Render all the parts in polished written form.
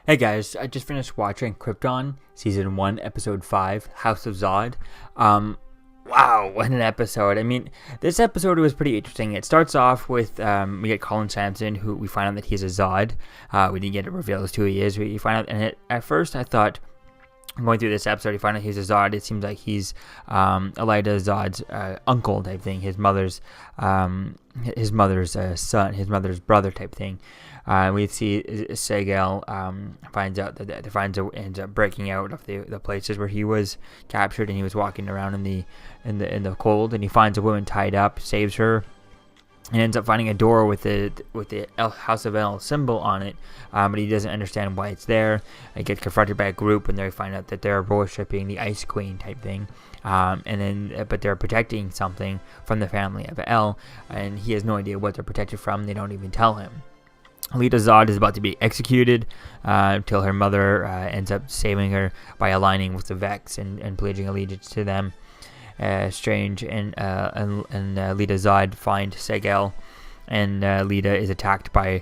Hey guys, I just finished watching Krypton, Season 1, Episode 5, House of Zod. Wow, what an episode. I mean, this episode was pretty interesting. It starts off with, we get Colin Sampson, who we find out that he's a Zod. We didn't get it revealed as to who he is. We find out, and at first I thought, going through this episode, you find out he's a Zod. It seems like he's Elida Zod's uncle type thing, his mother's son, his mother's brother type thing. We see Seg-el ends up breaking out of the places where he was captured, and he was walking around in the cold, and he finds a woman tied up, saves her, and ends up finding a door with the House of El symbol on it, but he doesn't understand why it's there. He gets confronted by a group, and they find out that they're worshipping the Ice Queen type thing, but they're protecting something from the family of El, and he has no idea what they're protected from. They don't even tell him. Elida Zod is about to be executed until her mother ends up saving her by aligning with the Vex and pledging allegiance to them. Strange and Elida Zod find Seg-el, and Elida is attacked by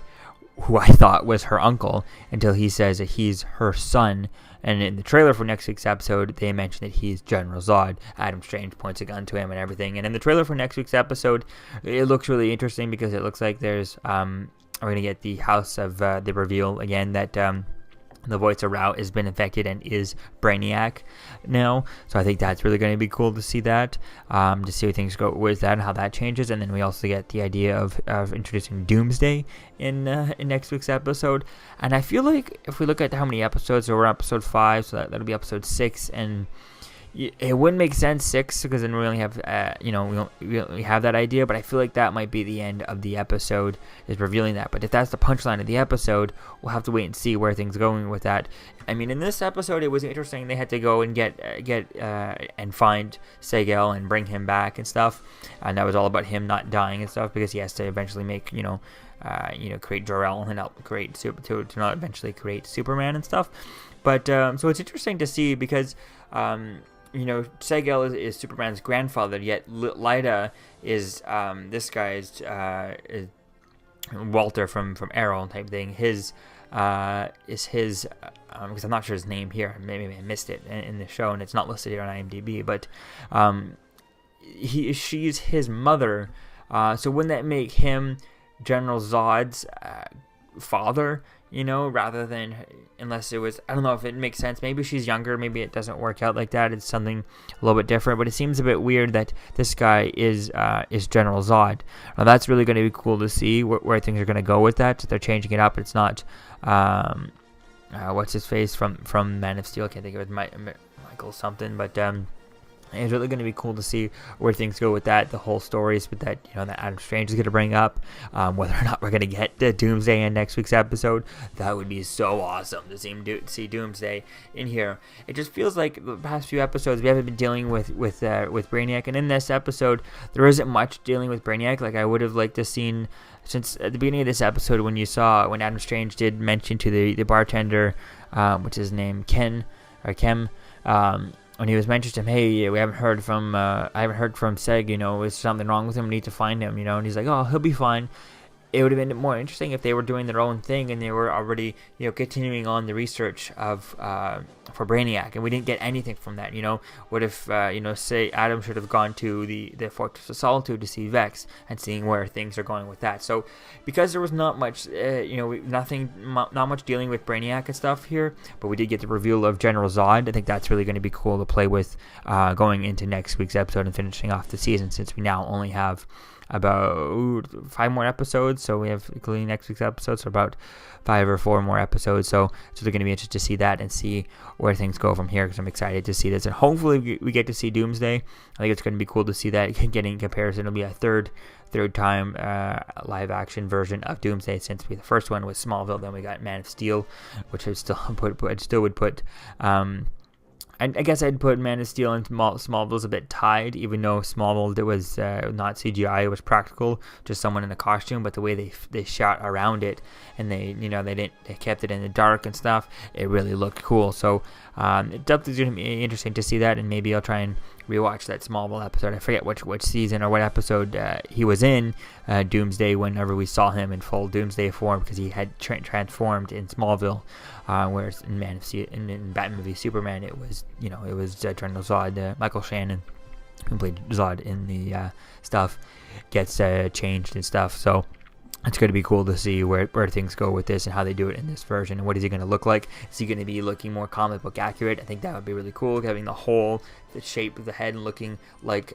who I thought was her uncle until he says that he's her son. And in the trailer for next week's episode, they mention that he's General Zod. Adam Strange points a gun to him and everything. And in the trailer for next week's episode, it looks really interesting because it looks like there's we're going to get the house of the reveal again that the voice of Rao has been infected and is Brainiac now. So I think that's really going to be cool to see that, to see how things go with that and how that changes. And then we also get the idea of introducing Doomsday in next week's episode. And I feel like if we look at how many episodes, so we're on episode 5, so that'll be episode 6, and it wouldn't make sense 6 because then we only have we have that idea, but I feel like that might be the end of the episode, is revealing that. But if that's the punchline of the episode, we'll have to wait and see where things are going with that. I mean, in this episode, it was interesting. They had to go and get and find Seg-el and bring him back and stuff, and that was all about him not dying and stuff, because he has to eventually make create Jor-El and help create to not eventually create Superman and stuff. But so it's interesting to see because Seg-el is Superman's grandfather, yet Lyta is this guy's Walter from Arrow type thing. His is his because I'm not sure his name here. Maybe I missed it in the show, and it's not listed here on IMDb. But she's his mother. So wouldn't that make him General Zod's father? Rather than, unless it was, I don't know if it makes sense. Maybe she's younger. Maybe it doesn't work out like that. It's something a little bit different. But it seems a bit weird that this guy is General Zod. Now that's really going to be cool to see where things are going to go with that. They're changing it up. It's not, what's his face from Man of Steel. I can't think of it. Michael something. But it's really going to be cool to see where things go with that. The whole stories with that, that Adam Strange is going to bring up. Whether or not we're going to get the Doomsday in next week's episode, that would be so awesome to see Doomsday in here. It just feels like the past few episodes we haven't been dealing with Brainiac, and in this episode there isn't much dealing with Brainiac. Like I would have liked to seen, since at the beginning of this episode when Adam Strange did mention to the bartender, which is named Kem. When he was mentioned to him, hey, I haven't heard from Seg, is something wrong with him? We need to find him, and he's like, oh, he'll be fine. It would have been more interesting if they were doing their own thing and they were already, continuing on the research of for Brainiac, and we didn't get anything from that. What if, say Adam should have gone to the Fortress of Solitude to see Vex and seeing where things are going with that. So because there was not much, not much dealing with Brainiac and stuff here, but we did get the reveal of General Zod. I think that's really going to be cool to play with going into next week's episode and finishing off the season, since we now only have about 5 more episodes, so we have, including next week's episode, so about 5 or 4 more episodes. So they're going to be interested to see that and see where things go from here, because I'm excited to see this, and hopefully we get to see Doomsday. I think it's going to be cool to see that. Getting comparison, it'll be a third time live action version of Doomsday, since the first one was Smallville, then we got Man of Steel, which I still would put I guess I'd put Man of Steel and Smallville's a bit tied, even though Smallville, it was not CGI, it was practical, just someone in a costume. But the way they shot around it, and they kept it in the dark and stuff, it really looked cool. So it definitely is going to be interesting to see that, and maybe I'll try and rewatched that Smallville episode. I forget which season or what episode he was in, Doomsday, whenever we saw him in full Doomsday form, because he had transformed in Smallville, whereas in in Batman v Superman, it was General Zod, Michael Shannon, who played Zod in the stuff, gets changed and stuff. So it's going to be cool to see where things go with this and how they do it in this version. And what is he going to look like? Is he going to be looking more comic book accurate? I think that would be really cool, having the shape of the head looking like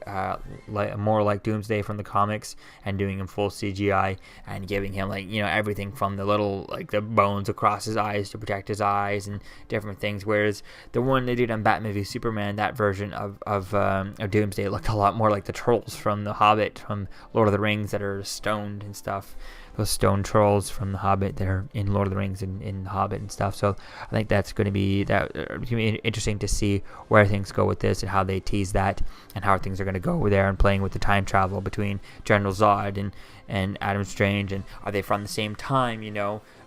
more like Doomsday from the comics, and doing him full CGI and giving him everything from the little the bones across his eyes to protect his eyes and different things. Whereas the one they did on Batman v Superman, that version of Doomsday looked a lot more like the trolls from The Hobbit, from Lord of the Rings, that are stoned and stuff. Those stone trolls from The Hobbit that are in Lord of the Rings and in The Hobbit and stuff. So I think that's going to be interesting to see where things go with this and how they tease that, and how things are going to go over there and playing with the time travel between General Zod and Adam Strange, and are they from the same time?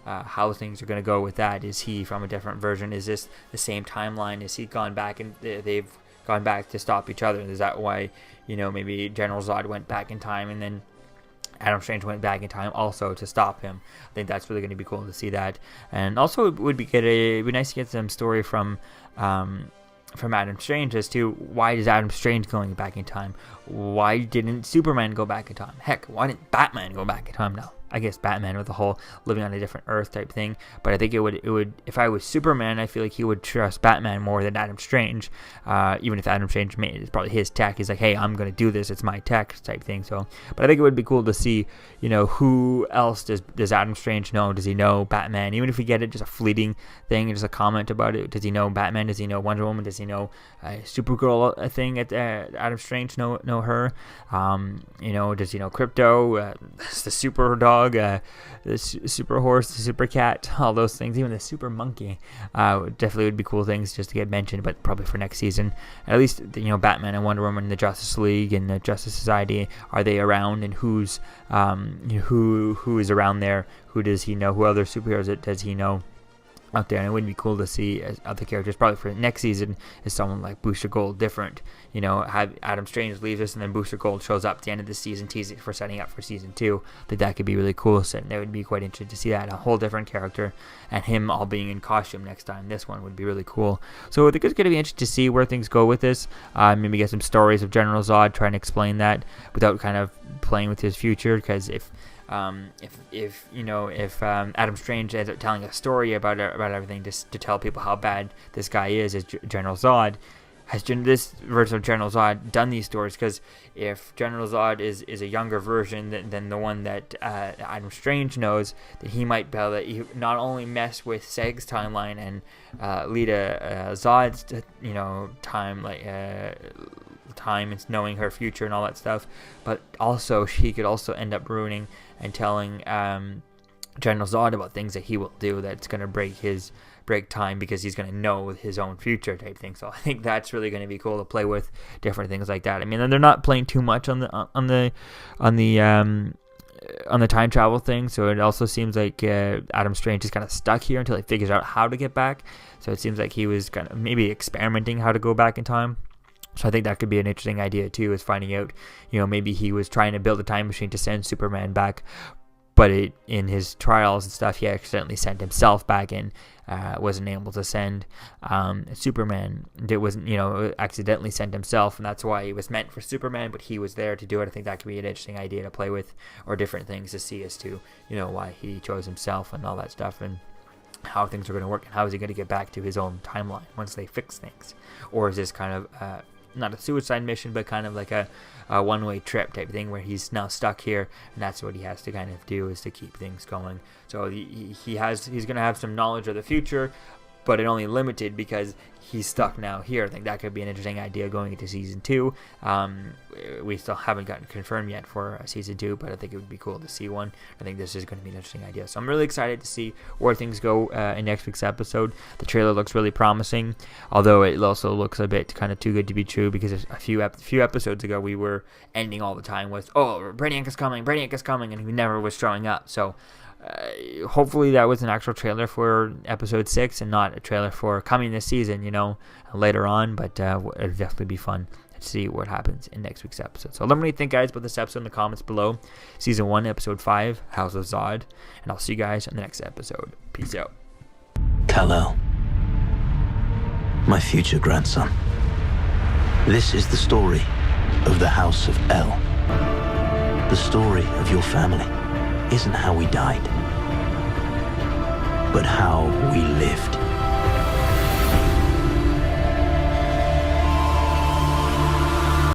How things are going to go with that. Is he from a different version? Is this the same timeline? Is he gone back and they've gone back to stop each other? Is that why maybe General Zod went back in time and then Adam Strange went back in time also to stop him? I think that's really going to be cool to see that. And also it would be good. It'd be nice to get some story from Adam Strange as to why is Adam Strange going back in time? Why didn't Superman go back in time? Heck, why didn't Batman go back in time now? I guess Batman with the whole living on a different Earth type thing. But I think it would if I was Superman, I feel like he would trust Batman more than Adam Strange. Even if Adam Strange it's probably his tech. He's like, hey, I'm going to do this. It's my tech type thing. So, but I think it would be cool to see, who else does Adam Strange know? Does he know Batman? Even if we get it just a fleeting thing, just a comment about it. Does he know Batman? Does he know Wonder Woman? Does he know Supergirl thing at Adam Strange know her? Does he know Krypto? The super dog? The super horse, the super cat, all those things, even the super monkey, definitely would be cool things just to get mentioned, but probably for next season. At least, Batman and Wonder Woman and the Justice League and the Justice Society, are they around, and who's who is around there? Who does he know? Who other superheroes does he know out there? And it would be cool to see as other characters probably for next season is someone like Booster Gold different. Have Adam Strange leaves us and then Booster Gold shows up at the end of the season, teasing for setting up for season 2. I think that could be really cool. So that would be quite interesting to see that, a whole different character, and him all being in costume next time. This one would be really cool. So I think it's going to be interesting to see where things go with this. Maybe get some stories of General Zod trying to explain that without kind of playing with his future, because if Adam Strange ends up telling a story about everything just to tell people how bad this guy is as General Zod, has this version of General Zod done these stories? Because if General Zod is a younger version than the one that Adam Strange knows, then he might be able to not only mess with Seg's timeline and lead Zod's time and knowing her future and all that stuff, but also he could also end up ruining and telling General Zod about things that he will do that's going to break time, because he's going to know his own future type thing. So I think that's really going to be cool to play with different things like that. I mean, they're not playing too much on the time travel thing, so it also seems like Adam Strange is kind of stuck here until he figures out how to get back. So it seems like he was kind of maybe experimenting how to go back in time. So I think that could be an interesting idea too, is finding out, maybe he was trying to build a time machine to send Superman back, but in his trials and stuff, he accidentally sent himself back and wasn't able to send Superman. It wasn't, accidentally sent himself, and that's why he was meant for Superman, but he was there to do it. I think that could be an interesting idea to play with, or different things to see as to, why he chose himself and all that stuff, and how things are going to work, and how is he going to get back to his own timeline once they fix things. Or is this kind of not a suicide mission, but kind of like a one-way trip type of thing, where he's now stuck here, and that's what he has to kind of do, is to keep things going. So he's going to have some knowledge of the future, but it only limited because he's stuck now here. I think that could be an interesting idea going into season 2. We still haven't gotten confirmed yet for season 2, but I think it would be cool to see one. I think this is going to be an interesting idea. So I'm really excited to see where things go in next week's episode. The trailer looks really promising, although it also looks a bit kind of too good to be true, because a few episodes ago we were ending all the time with, oh, Brainiac is coming, and he never was showing up. So hopefully that was an actual trailer for episode 6 and not a trailer for coming this season, later on. But it'd definitely be fun see what happens in next week's episode. So let me know what you think, guys, about this episode in the comments below. Season 1, Episode 5, House of Zod. And I'll see you guys in the next episode. Peace out. Kal-El, my future grandson. This is the story of the House of El. The story of your family isn't how we died, but how we lived.